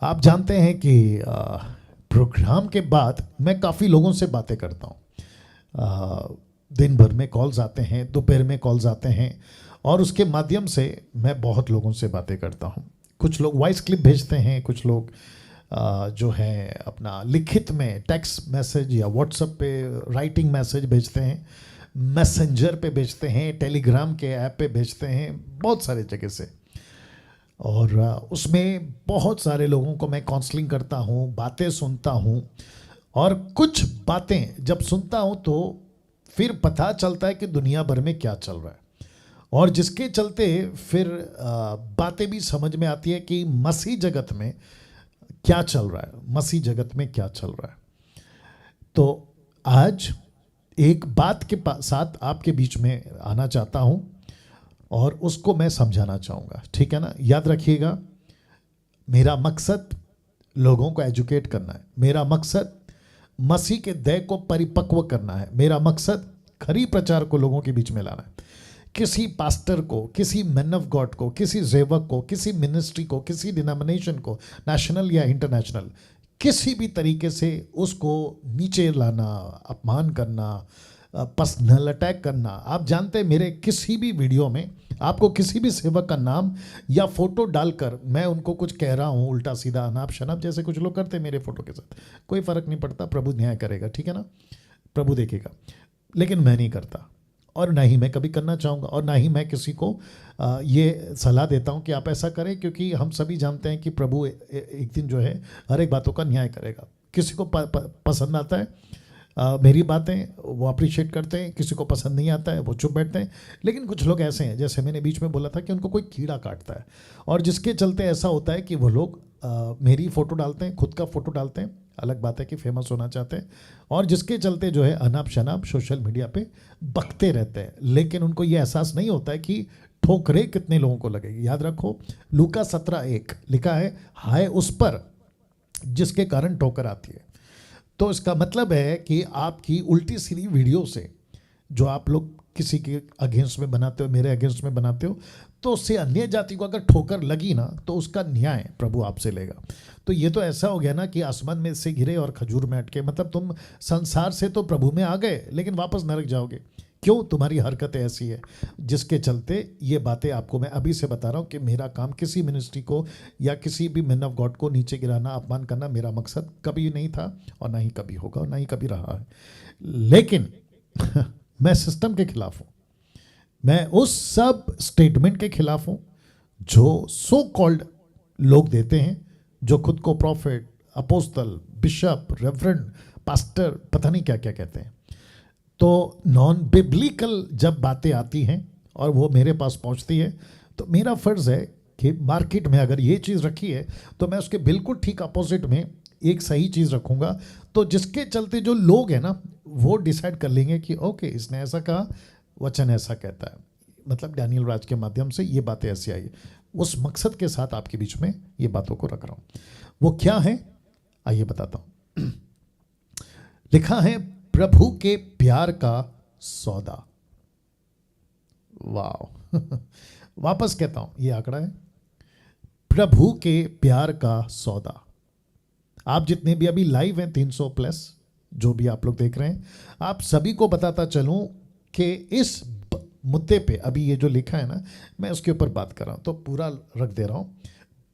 आप जानते हैं कि प्रोग्राम के बाद मैं काफ़ी लोगों से बातें करता हूँ। दिन भर में कॉल्स आते हैं, दोपहर में कॉल्स आते हैं, और उसके माध्यम से मैं बहुत लोगों से बातें करता हूँ। कुछ लोग वॉइस क्लिप भेजते हैं, कुछ लोग जो है अपना लिखित में टेक्स्ट मैसेज या व्हाट्सएप पे राइटिंग मैसेज भेजते हैं, मैसेंजर पे भेजते हैं, टेलीग्राम के ऐप पे भेजते हैं, बहुत सारे जगह से। और उसमें बहुत सारे लोगों को मैं काउंसलिंग करता हूँ, बातें सुनता हूँ, और कुछ बातें जब सुनता हूँ तो फिर पता चलता है कि दुनिया भर में क्या चल रहा है, और जिसके चलते फिर बातें भी समझ में आती है कि मसीह जगत में क्या चल रहा है, मसीह जगत में क्या चल रहा है। तो आज एक बात के साथ आपके बीच में आना चाहता हूँ और उसको मैं समझाना चाहूँगा, ठीक है ना। याद रखिएगा, मेरा मकसद लोगों को एजुकेट करना है, मेरा मकसद मसीह के देह को परिपक्व करना है, मेरा मकसद खरी प्रचार को लोगों के बीच में लाना है। किसी पास्टर को, किसी मैन ऑफ गॉड को, किसी सेवक को, किसी मिनिस्ट्री को, किसी डिनोमिनेशन को, नेशनल या इंटरनेशनल, किसी भी तरीके से उसको नीचे लाना, अपमान करना, पर्सनल अटैक करना। आप जानते हैं मेरे किसी भी वीडियो में आपको किसी भी सेवक का नाम या फोटो डालकर मैं उनको कुछ कह रहा हूँ उल्टा सीधा, अनाप शनाप, जैसे कुछ लोग करते हैं मेरे फोटो के साथ, कोई फर्क नहीं पड़ता, प्रभु न्याय करेगा, ठीक है ना, प्रभु देखेगा। लेकिन मैं नहीं करता, और ना ही मैं कभी करना चाहूँगा, और ना ही मैं किसी को ये सलाह देता हूँ कि आप ऐसा करें, क्योंकि हम सभी जानते हैं कि प्रभु एक दिन जो है हर एक बातों का न्याय करेगा। किसी को पसंद आता है मेरी बातें, वो अप्रिशिएट करते हैं, किसी को पसंद नहीं आता है वो चुप बैठते हैं। लेकिन कुछ लोग ऐसे हैं, जैसे मैंने बीच में बोला था, कि उनको कोई कीड़ा काटता है, और जिसके चलते ऐसा होता है कि वो लोग मेरी फ़ोटो डालते हैं, खुद का फ़ोटो डालते हैं, अलग बात है कि फेमस होना चाहते हैं, और जिसके चलते जो है अनाप शनाप सोशल मीडिया पे बकते रहते हैं। लेकिन उनको ये एहसास नहीं होता है कि ठोकरें कितने लोगों को लगेगी। याद रखो, लूका 17:1 लिखा है, हाय उस पर जिसके कारण ठोकर आती है। तो इसका मतलब है कि आपकी उल्टी सीधी वीडियो से जो आप लोग किसी के अगेंस्ट में बनाते हो, मेरे अगेंस्ट में बनाते हो, तो उससे अन्य जाति को अगर ठोकर लगी ना, तो उसका न्याय प्रभु आपसे लेगा। तो ये तो ऐसा हो गया ना कि आसमान में से गिरे और खजूर में अटके, मतलब तुम संसार से तो प्रभु में आ गए, लेकिन वापस नरक जाओगे। क्यों? तुम्हारी हरकतें ऐसी है, जिसके चलते ये बातें आपको मैं अभी से बता रहा हूँ कि मेरा काम किसी मिनिस्ट्री को या किसी भी मैन ऑफ गॉड को नीचे गिराना, अपमान करना मेरा मकसद कभी नहीं था, और ना ही कभी होगा, और ना ही कभी रहा है। लेकिन मैं सिस्टम के खिलाफ हूँ, मैं उस सब स्टेटमेंट के खिलाफ हूँ जो सो कॉल्ड लोग देते हैं, जो खुद को प्रॉफिट, अपोस्तल, बिशप, रेवरेंड, पास्टर, पता नहीं क्या क्या कहते हैं। तो नॉन बिब्लिकल जब बातें आती हैं और वो मेरे पास पहुंचती है, तो मेरा फ़र्ज़ है कि मार्केट में अगर ये चीज़ रखी है तो मैं उसके बिल्कुल ठीक अपोजिट में एक सही चीज़ रखूँगा। तो जिसके चलते जो लोग हैं ना, वो डिसाइड कर लेंगे कि ओके, इसने ऐसा कहा, वचन ऐसा कहता है, मतलब डैनियल राज के माध्यम से ये बातें ऐसी आई। उस मकसद के साथ आपके बीच में ये बातों को रख रहा हूँ। वो क्या है, आइए बताता हूँ। लिखा है, प्रभु के प्यार का सौदा। वाह वापस कहता हूं, ये आंकड़ा है, प्रभु के प्यार का सौदा। आप जितने भी अभी लाइव हैं, 300 प्लस जो भी आप लोग देख रहे हैं, आप सभी को बताता चलूं कि इस मुद्दे पे अभी ये जो लिखा है ना, मैं उसके ऊपर बात कर रहा हूं, तो पूरा रख दे रहा हूं।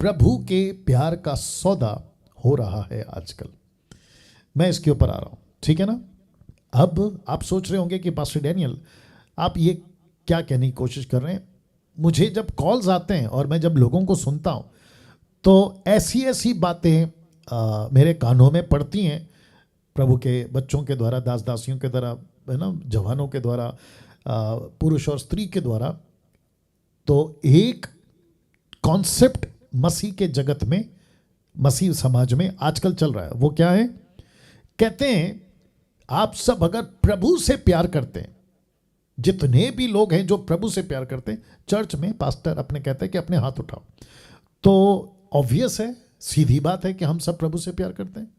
प्रभु के प्यार का सौदा हो रहा है आजकल, मैं इसके ऊपर आ रहा हूं, ठीक है ना। अब आप सोच रहे होंगे कि पास्टर डैनियल आप ये क्या कहने की कोशिश कर रहे हैं। मुझे जब कॉल्स आते हैं और मैं जब लोगों को सुनता हूं, तो ऐसी ऐसी बातें मेरे कानों में पड़ती हैं, प्रभु के बच्चों के द्वारा, दास दासियों के द्वारा, है ना, जवानों के द्वारा, पुरुष और स्त्री के द्वारा। तो एक कॉन्सेप्ट मसीह के जगत में, मसीह समाज में आजकल चल रहा है। वो क्या है? कहते हैं आप सब अगर प्रभु से प्यार करते हैं, जितने भी लोग हैं जो प्रभु से प्यार करते हैं, चर्च में पास्टर अपने कहते हैं कि अपने हाथ उठाओ। तो ऑब्वियस है, सीधी बात है कि हम सब प्रभु से प्यार करते हैं।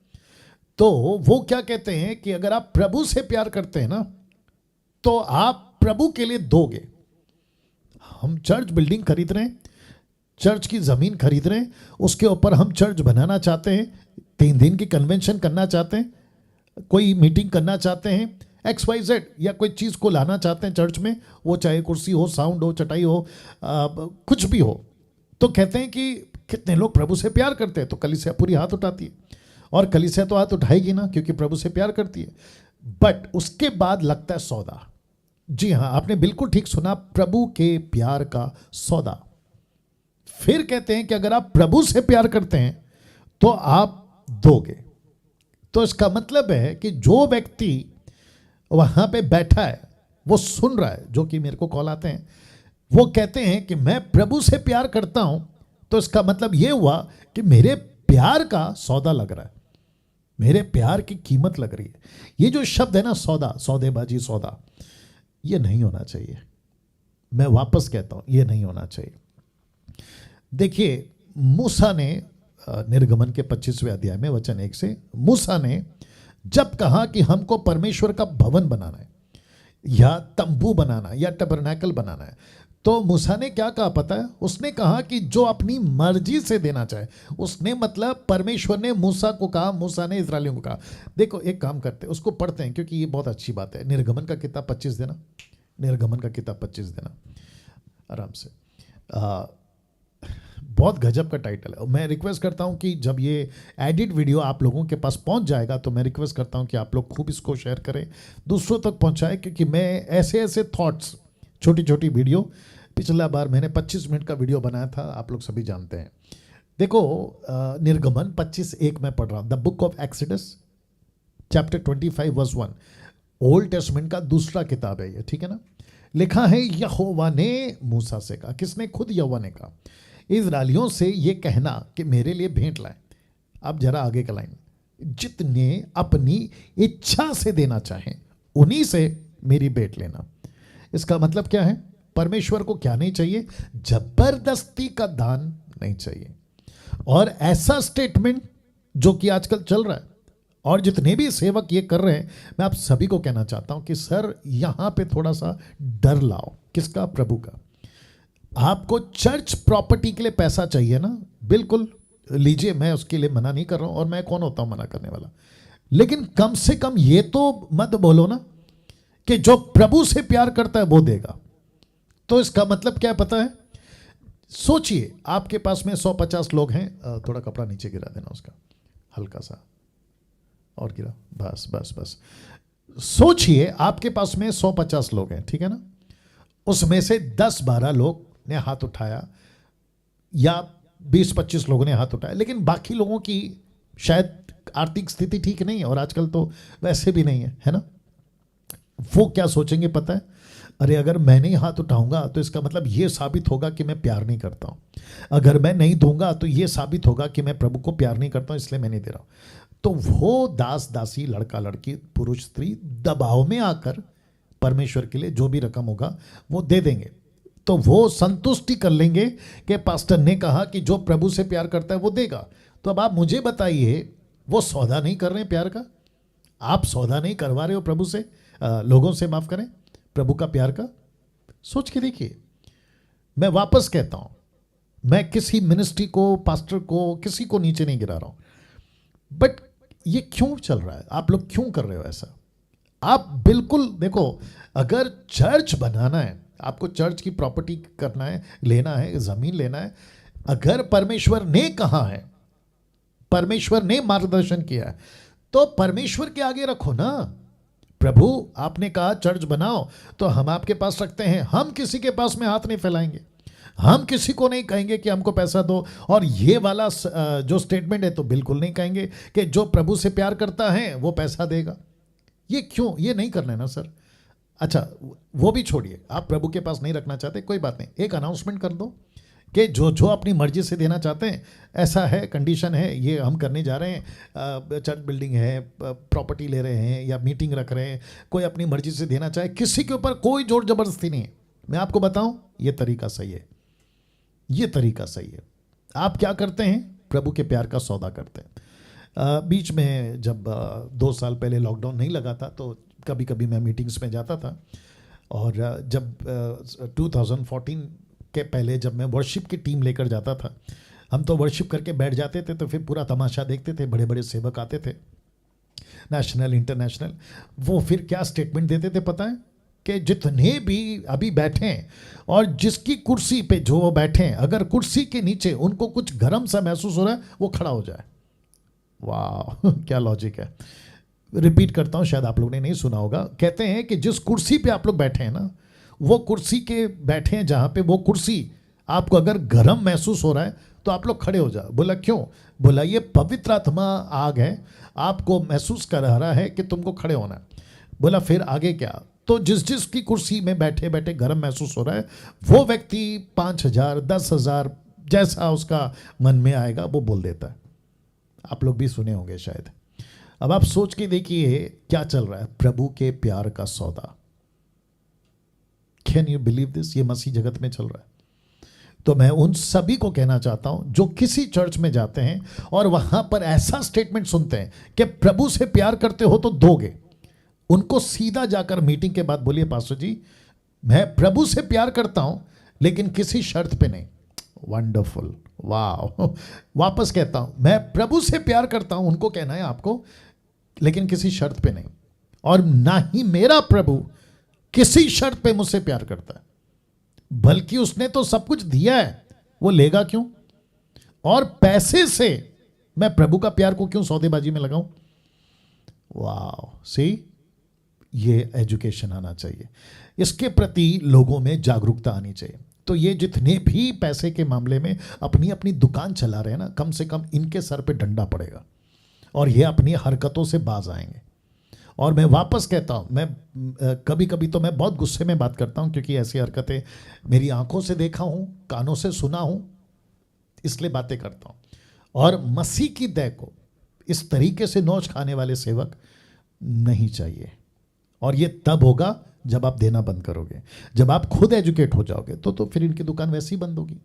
तो वो क्या कहते हैं कि अगर आप प्रभु से प्यार करते हैं ना, तो आप प्रभु के लिए दोगे। हम चर्च बिल्डिंग खरीद रहे हैं, चर्च की ज़मीन खरीद रहे हैं, उसके ऊपर हम चर्च बनाना चाहते हैं, 3 दिन की कन्वेंशन करना चाहते हैं, कोई मीटिंग करना चाहते हैं, XYZ या कोई चीज़ को लाना चाहते हैं चर्च में, वो चाहे कुर्सी हो, साउंड हो, चटाई हो, कुछ भी हो, तो कहते हैं कि कितने लोग प्रभु से प्यार करते हैं, तो कलीसिया पूरी हाथ उठाती है, और कलीसिया तो हाथ उठाएगी ना, क्योंकि प्रभु से प्यार करती है। बट उसके बाद लगता है सौदा। जी हाँ, आपने बिल्कुल ठीक सुना, प्रभु के प्यार का सौदा। फिर कहते हैं कि अगर आप प्रभु से प्यार करते हैं तो आप दोगे। तो इसका मतलब है कि जो व्यक्ति वहां पे बैठा है, वो सुन रहा है, जो कि मेरे को कॉल आते हैं, वो कहते हैं कि मैं प्रभु से प्यार करता हूं, तो इसका मतलब ये हुआ कि मेरे प्यार का सौदा लग रहा है, मेरे प्यार की कीमत लग रही है। ये जो शब्द है ना, सौदा, सौदेबाजी, सौदा, ये नहीं होना चाहिए। मैं वापस कहता हूं, ये नहीं होना चाहिए। देखिए, मूसा ने निर्गमन के 25वें अध्याय में वचन 1 से, मूसा ने जब कहा कि हमको परमेश्वर का भवन बनाना है, या तंबू बनाना, या टबरनैकल बनाना है, तो मूसा ने क्या कहा पता है? उसने कहा कि जो अपनी मर्जी से देना चाहे। उसने मतलब परमेश्वर ने मूसा को कहा, मूसा ने इस्राएलियों को कहा। देखो, एक काम करते हैं, उसको पढ़ते हैं, क्योंकि ये बहुत अच्छी बात है। निर्गमन का किताब 25 देना, निर्गमन का किताब 25 देना आराम से। बहुत गजब का टाइटल है। मैं रिक्वेस्ट करता हूं कि जब ये एडिट वीडियो आप लोगों के पास पहुंच जाएगा, तो मैं रिक्वेस्ट करता हूं कि आप लोग खूब इसको शेयर करें, दूसरों तक पहुंचाएं, क्योंकि मैं ऐसे ऐसे थॉट्स, छोटी छोटी वीडियो, पिछला बार मैंने 25 मिनट का वीडियो बनाया था, आप लोग सभी जानते हैं। देखो, निर्गमन 25:1 में पढ़ रहा हूं, the book of Exodus chapter 25 verse 1, Old Testament का दूसरा किताब है ये, ठीक है ना। लिखा है, यहोवा ने मूसा से कहा, किसने? खुद यहोवा ने कहा, इस्राएलियों से ये कहना कि मेरे लिए भेंट लाए। अब जरा आगे का लाइन, जितने अपनी इच्छा से देना चाहें उन्हीं से मेरी भेंट लेना। इसका मतलब क्या है? परमेश्वर को क्या नहीं चाहिए? जबरदस्ती का दान नहीं चाहिए। और ऐसा स्टेटमेंट जो कि आजकल चल रहा है, और जितने भी सेवक ये कर रहे हैं, मैं आप सभी को कहना चाहता हूं कि सर, यहां पे थोड़ा सा डर लाओ। किसका? प्रभु का। आपको चर्च प्रॉपर्टी के लिए पैसा चाहिए ना, बिल्कुल लीजिए, मैं उसके लिए मना नहीं कर रहा हूं, और मैं कौन होता हूं मना करने वाला। लेकिन कम से कम ये तो मत बोलो ना कि जो प्रभु से प्यार करता है वो देगा। तो इसका मतलब क्या पता है? सोचिए, आपके पास में 150 लोग हैं, थोड़ा कपड़ा नीचे गिरा देना उसका, हल्का सा, और गिरा, बस बस बस। सोचिए, आपके पास में 150 लोग हैं, ठीक है ना। उसमें से 10-12 लोग ने हाथ उठाया, या 20-25 लोगों ने हाथ उठाया, लेकिन बाकी लोगों की शायद आर्थिक स्थिति ठीक नहीं है, और आजकल तो वैसे भी नहीं है ना। वो क्या सोचेंगे पता है? अरे, अगर मैं नहीं हाथ उठाऊंगा तो इसका मतलब ये साबित होगा कि मैं प्यार नहीं करता हूं, अगर मैं नहीं दूंगा तो ये साबित होगा कि मैं प्रभु को प्यार नहीं करता हूं, इसलिए मैं नहीं दे रहा हूं। तो वो दास दासी, लड़का लड़की, पुरुष स्त्री दबाव में आकर परमेश्वर के लिए जो भी रकम होगा वो दे देंगे। तो वो संतुष्टि कर लेंगे कि पास्टर ने कहा कि जो प्रभु से प्यार करता है वो देगा। तो अब आप मुझे बताइए, वो सौदा नहीं कर रहे हैं प्यार का? आप सौदा नहीं करवा रहे हो प्रभु से, लोगों से, माफ करें, प्रभु का प्यार का? सोच के देखिए। मैं वापस कहता हूं, मैं किसी मिनिस्ट्री को, पास्टर को, किसी को नीचे नहीं गिरा रहा हूं, बट ये क्यों चल रहा है? आप लोग क्यों कर रहे हो ऐसा? आप बिल्कुल देखो, अगर चर्च बनाना है, आपको चर्च की प्रॉपर्टी करना है, लेना है, जमीन लेना है, अगर परमेश्वर ने कहा है, परमेश्वर ने मार्गदर्शन किया है, तो परमेश्वर के आगे रखो ना। प्रभु आपने कहा चर्च बनाओ, तो हम आपके पास रखते हैं। हम किसी के पास में हाथ नहीं फैलाएंगे, हम किसी को नहीं कहेंगे कि हमको पैसा दो। और ये वाला जो स्टेटमेंट है, तो बिल्कुल नहीं कहेंगे कि जो प्रभु से प्यार करता है वो पैसा देगा। ये क्यों? ये नहीं करना है ना सर। अच्छा, वो भी छोड़िए, आप प्रभु के पास नहीं रखना चाहते, कोई बात नहीं, एक अनाउंसमेंट कर दो कि जो जो अपनी मर्जी से देना चाहते हैं, ऐसा है, कंडीशन है, ये हम करने जा रहे हैं, चर्च बिल्डिंग है, प्रॉपर्टी ले रहे हैं, या मीटिंग रख रहे हैं, कोई अपनी मर्जी से देना चाहे, किसी के ऊपर कोई जोर जबरदस्ती नहीं है। मैं आपको बताऊं, ये तरीका सही है, ये तरीका सही है। आप क्या करते हैं? प्रभु के प्यार का सौदा करते हैं। बीच में जब 2 साल पहले लॉकडाउन नहीं लगा था, तो कभी कभी मैं मीटिंग्स में जाता था, और जब 2014 के पहले जब मैं वर्शिप की टीम लेकर जाता था, हम तो वर्शिप करके बैठ जाते थे तो फिर पूरा तमाशा देखते थे, बड़े बड़े सेवक आते थे, नेशनल इंटरनेशनल। वो फिर क्या स्टेटमेंट देते थे पता है, कि जितने भी अभी बैठे हैं और जिसकी कुर्सी पे जो वो बैठे हैं, अगर कुर्सी के नीचे उनको कुछ गर्म सा महसूस हो रहा है, वो खड़ा हो जाए। वाह क्या लॉजिक है। रिपीट करता हूँ, शायद आप लोगों ने नहीं सुना होगा। कहते हैं कि जिस कुर्सी पे आप लोग बैठे हैं ना, वो कुर्सी के बैठे हैं जहाँ पे वो कुर्सी आपको अगर गर्म महसूस हो रहा है तो आप लोग खड़े हो जाओ। बोला क्यों? बोला ये पवित्र आत्मा आग है, आपको महसूस करा रहा है कि तुमको खड़े होना है। बोला फिर आगे क्या? तो जिस की कुर्सी में बैठे बैठे गर्म महसूस हो रहा है, वो व्यक्ति 5,000 10,000 जैसा उसका मन में आएगा वो बोल देता है। आप लोग भी सुने होंगे शायद। अब आप सोच के देखिए क्या चल रहा है, प्रभु के प्यार का सौदा। Can you believe this? ये मसीह जगत में चल रहा है। तो मैं उन सभी को कहना चाहता हूं जो किसी चर्च में जाते हैं और वहां पर ऐसा स्टेटमेंट सुनते हैं कि प्रभु से प्यार करते हो तो दोगे, उनको सीधा जाकर मीटिंग के बाद बोलिए, पास्टर जी मैं प्रभु से प्यार करता हूं लेकिन किसी शर्त पे नहीं। वंडरफुल, वाह। वापस कहता हूं, मैं प्रभु से प्यार करता हूं, उनको कहना है आपको, लेकिन किसी शर्त पे नहीं। और ना ही मेरा प्रभु किसी शर्त पे मुझसे प्यार करता है, बल्कि उसने तो सब कुछ दिया है, वो लेगा क्यों? और पैसे से मैं प्रभु का प्यार को क्यों सौदेबाजी में लगाऊं? वाह, सी, ये एजुकेशन आना चाहिए, इसके प्रति लोगों में जागरूकता आनी चाहिए। तो ये जितने भी पैसे के मामले में अपनी अपनी दुकान चला रहे हैं ना, कम से कम इनके सर पे डंडा पड़ेगा और ये अपनी हरकतों से बाज आएंगे। और मैं वापस कहता हूँ, मैं कभी कभी तो मैं बहुत गुस्से में बात करता हूँ, क्योंकि ऐसी हरकतें मेरी आंखों से देखा हूँ, कानों से सुना हूँ, इसलिए बातें करता हूँ। और मसीह की दया को इस तरीके से नोच खाने वाले सेवक नहीं चाहिए। और ये तब होगा जब आप देना बंद करोगे, जब आप खुद एजुकेट हो जाओगे, तो फिर इनकी दुकान वैसी ही बंद होगी।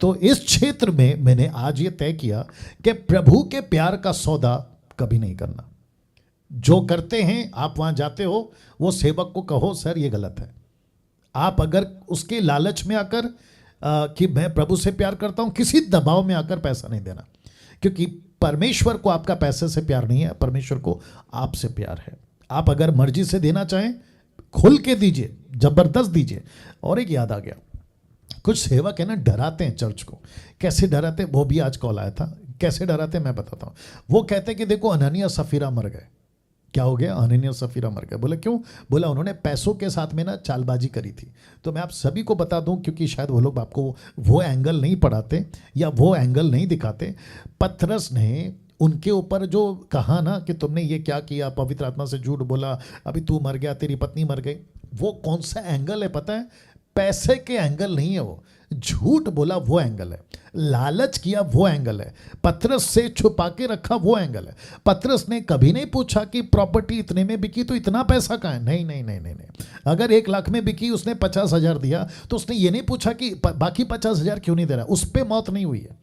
तो इस क्षेत्र में मैंने आज ये तय किया कि प्रभु के प्यार का सौदा कभी नहीं करना। जो करते हैं आप वहां जाते हो, वो सेवक को कहो सर ये गलत है। आप अगर उसके लालच में आकर कि मैं प्रभु से प्यार करता हूं, किसी दबाव में आकर पैसा नहीं देना, क्योंकि परमेश्वर को आपका पैसे से प्यार नहीं है, परमेश्वर को आपसे प्यार है। आप अगर मर्जी से देना चाहें, खुल के दीजिए, जबरदस्त दीजिए। और एक याद आ गया, कुछ सेवक है ना डराते हैं चर्च को। कैसे डराते हैं, वो भी आज कॉल आया था, कैसे डराते हैं मैं बताता हूँ। वो कहते हैं कि देखो अननिया सफीरा मर गए। क्या हो गया? अननिया सफीरा मर गए। बोले क्यों? बोला उन्होंने पैसों के साथ में ना चालबाजी करी थी। तो मैं आप सभी को बता दूं, क्योंकि शायद वो लोग आपको वो एंगल नहीं पढ़ाते या वो एंगल नहीं दिखाते। पतरस ने उनके ऊपर जो कहा ना कि तुमने ये क्या किया, पवित्र आत्मा से झूठ बोला, अभी तू मर गया, तेरी पत्नी मर गई, वो कौन सा एंगल है पता है? पैसे के एंगल नहीं है, वो झूठ बोला वो एंगल है, लालच किया वो एंगल है, पतरस से छुपा के रखा वो एंगल है। पतरस ने कभी नहीं पूछा कि प्रॉपर्टी इतने में बिकी तो इतना पैसा कहाँ है। नहीं नहीं नहीं नहीं नहीं। अगर 1 लाख में बिकी, उसने 50,000 दिया, तो उसने ये नहीं पूछा कि बाकी 50,000 क्यों नहीं दे रहा। उस पर मौत नहीं हुई है।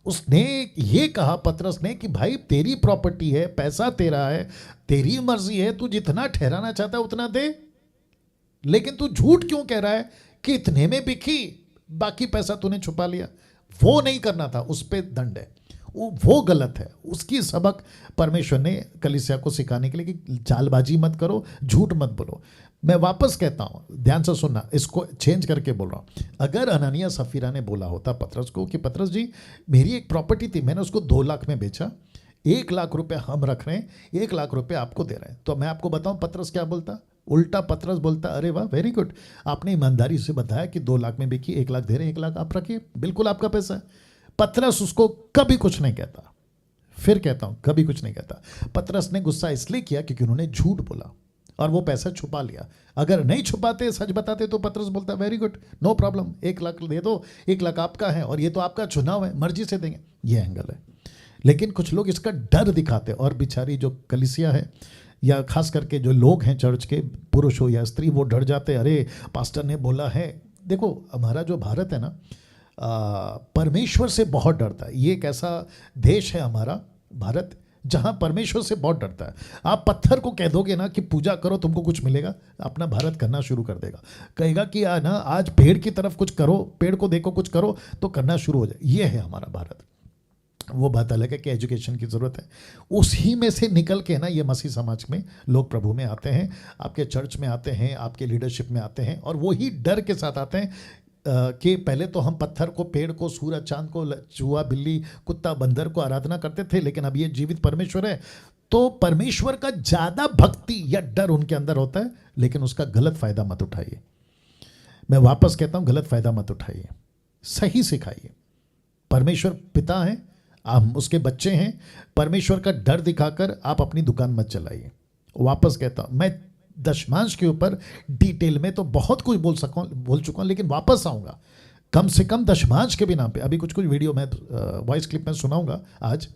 उसने ये कहा, पतरस ने, कि भाई तेरी प्रॉपर्टी है, पैसा तेरा है, तेरी मर्जी है, तू जितना ठहराना चाहता है उतना दे, लेकिन तू झूठ क्यों कह रहा है कि इतने में बिकी, बाकी पैसा तूने छुपा लिया। वो नहीं करना था, उस पर दंड है, वो गलत है। उसकी सबक परमेश्वर ने कलीसिया को सिखाने के लिए कि चालबाजी मत करो, झूठ मत बोलो। मैं वापस कहता हूं, ध्यान से सुनना, इसको चेंज करके बोल रहा हूं। अगर अननिया सफीरा ने बोला होता पतरस को कि पतरस जी मेरी एक प्रॉपर्टी थी, मैंने उसको 2 लाख में बेचा, 1 लाख रुपए हम रख रहे हैं, 1 लाख रुपए आपको दे रहे हैं, तो मैं आपको बताऊं पतरस क्या बोलता? उल्टा पतरस बोलता, अरे वाह वेरी गुड, आपने ईमानदारी से बताया कि 2 लाख में बिकी, 1 लाख दे रहे हैं, 1 लाख आप रखिए, बिल्कुल आपका पैसा है। पतरस उसको कभी कुछ नहीं कहता। फिर कहता हूं, कभी कुछ नहीं कहता। पतरस ने गुस्सा इसलिए किया क्योंकि उन्होंने झूठ बोला और वो पैसा छुपा लिया। अगर नहीं छुपाते, सच बताते, तो पतरस बोलता very good, no problem, 1 lakh दे दो, 1 लाख आपका है और ये तो आपका चुनाव है, मर्जी से देंगे। ये एंगल है। लेकिन कुछ लोग इसका डर दिखाते, और बेचारी जो कलीसिया है या खास करके जो लोग हैं चर्च के, पुरुष हो या स्त्री, वो डर जाते, अरे पास्टर ने बोला है। देखो हमारा जो भारत है ना, परमेश्वर से बहुत डरता है। ये एक ऐसा देश है हमारा भारत जहां परमेश्वर से बहुत डरता है। आप पत्थर को कह दोगे ना कि पूजा करो तुमको कुछ मिलेगा, अपना भारत करना शुरू कर देगा। कहेगा कि ना आज पेड़ की तरफ कुछ करो, पेड़ को देखो कुछ करो, तो करना शुरू हो जाए। ये है हमारा भारत। वो बात अलग है कि एजुकेशन की ज़रूरत है। उसी में से निकल के ना ये मसीह समाज में लोग प्रभु में आते हैं, आपके चर्च में आते हैं, आपके लीडरशिप में आते हैं, और वही डर के साथ आते हैं कि पहले तो हम पत्थर को, पेड़ को, सूरज चांद को, चूहा बिल्ली कुत्ता बंदर को आराधना करते थे, लेकिन अब ये जीवित परमेश्वर है। तो परमेश्वर का ज़्यादा भक्ति या डर उनके अंदर होता है, लेकिन उसका गलत फ़ायदा मत उठाइए। मैं वापस कहता हूँ, गलत फ़ायदा मत उठाइए, सही सिखाइए। परमेश्वर पिता है, आप उसके बच्चे हैं। परमेश्वर का डर दिखाकर आप अपनी दुकान मत चलाइए। वापस कहता हूँ, मैं दशमांश के ऊपर डिटेल में तो बहुत कुछ बोल चुका हूँ, लेकिन वापस आऊँगा कम से कम दशमांश के भी नाम पे। अभी कुछ वीडियो में वॉइस क्लिप में सुनाऊंगा आज,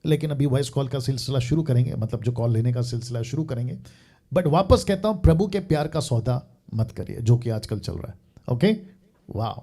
लेकिन अभी वॉइस कॉल का सिलसिला शुरू करेंगे, मतलब जो कॉल लेने का सिलसिला शुरू करेंगे। बट वापस कहता हूँ, प्रभु के प्यार का सौदा मत करिए, जो कि आजकल चल रहा है। ओके, वाह,